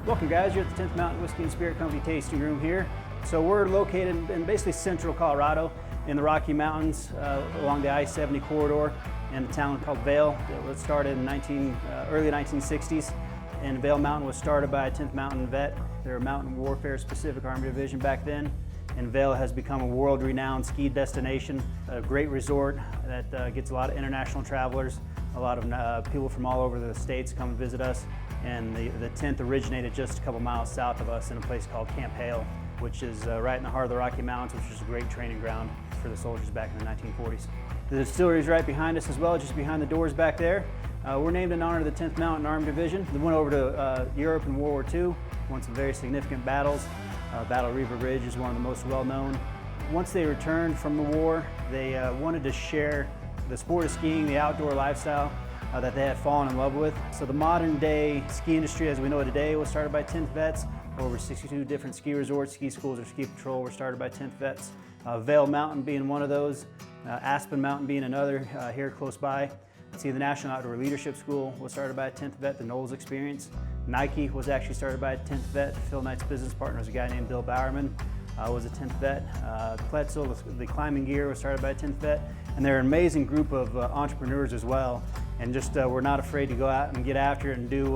Welcome guys, you're at the 10th Mountain Whiskey and Spirit Company tasting room here. So we're located in basically central Colorado in the Rocky Mountains along the I-70 corridor in a town called Vail. It was started in early 1960s, and Vail Mountain was started by a 10th Mountain vet. They're a mountain warfare specific Army division back then, and Vail has become a world-renowned ski destination, a great resort that gets a lot of international travelers. A lot of people from all over the states come and visit us, and the 10th originated just a couple miles south of us in a place called Camp Hale, which is right in the heart of the Rocky Mountains, which is a great training ground for the soldiers back in the 1940s. The distillery is right behind us as well, just behind the doors back there. We're named in honor of the 10th Mountain Army Division. They went over to Europe in World War II, won some very significant battles. Battle of Riva Ridge is one of the most well-known. Once they returned from the war, they wanted to share the sport of skiing, the outdoor lifestyle that they had fallen in love with. So the modern day ski industry as we know it today was started by 10th vets. Over 62 different ski resorts, ski schools, or ski patrol were started by 10th vets. Vail Mountain being one of those, Aspen Mountain being another here close by. See, the National Outdoor Leadership School was started by a 10th vet, the Knowles Experience. Nike was actually started by a 10th vet. Phil Knight's business partner is a guy named Bill Bowerman, was a 10th vet. Pletzel, the climbing gear, was started by a 10th vet. And they're an amazing group of entrepreneurs as well. And just we're not afraid to go out and get after it and do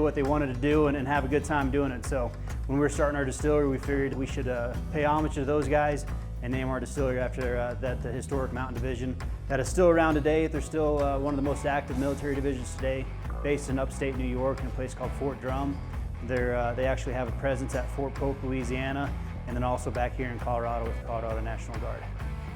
what they wanted to do and have a good time doing it. So when we were starting our distillery, we figured we should pay homage to those guys and name our distillery after that historic mountain division that is still around today. They're still one of the most active military divisions today, based in upstate New York in a place called Fort Drum. They actually have a presence at Fort Polk, Louisiana, and then also back here in Colorado with the Colorado National Guard.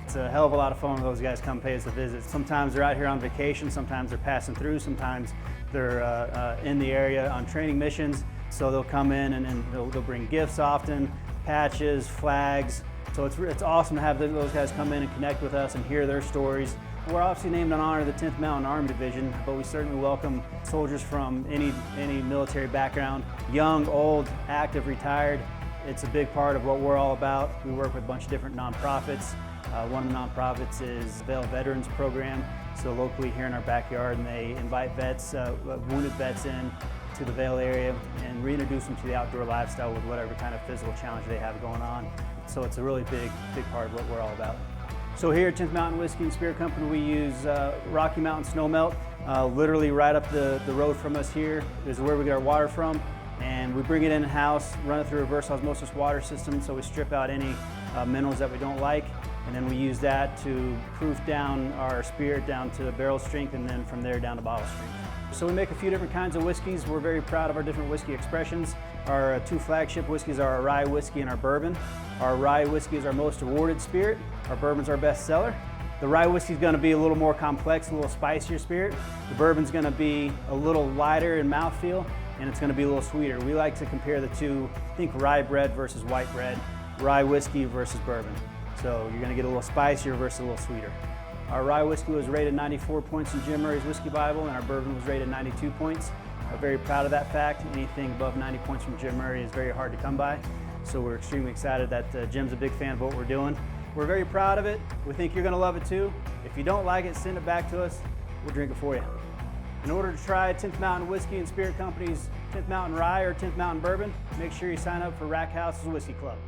It's a hell of a lot of fun when those guys come pay us a visit. Sometimes they're out here on vacation, sometimes they're passing through, sometimes they're in the area on training missions. So they'll come in and they'll bring gifts often, patches, flags. So it's awesome to have those guys come in and connect with us and hear their stories. We're obviously named in honor of the 10th Mountain Army Division, but we certainly welcome soldiers from any military background, young, old, active, retired. It's a big part of what we're all about. We work with a bunch of different nonprofits. One of the nonprofits is Vail Veterans Program, so locally here in our backyard, and they invite vets, wounded vets in to the Vail area and reintroduce them to the outdoor lifestyle with whatever kind of physical challenge they have going on. So it's a really big part of what we're all about. So here at 10th Mountain Whiskey and Spirit Company, we use Rocky Mountain snowmelt. Literally right up the road from us here is where we get our water from. And we bring it in-house, run it through a reverse osmosis water system, so we strip out any minerals that we don't like, and then we use that to proof down our spirit down to barrel strength, and then from there down to bottle strength. So we make a few different kinds of whiskeys. We're very proud of our different whiskey expressions. Our two flagship whiskeys are our rye whiskey and our bourbon. Our rye whiskey is our most awarded spirit. Our bourbon's our best seller. The rye whiskey is going to be a little more complex, a little spicier spirit. The bourbon's going to be a little lighter in mouthfeel, and it's going to be a little sweeter. We like to compare the two, think rye bread versus white bread, rye whiskey versus bourbon. So you're going to get a little spicier versus a little sweeter. Our rye whiskey was rated 94 points in Jim Murray's Whiskey Bible, and our bourbon was rated 92 points. We're very proud of that fact. Anything above 90 points from Jim Murray is very hard to come by. So we're extremely excited that Jim's a big fan of what we're doing. We're very proud of it. We think you're going to love it too. If you don't like it, send it back to us. We'll drink it for you. In order to try 10th Mountain Whiskey and Spirit Company's 10th Mountain Rye or 10th Mountain Bourbon, make sure you sign up for RackHouse's Whiskey Club.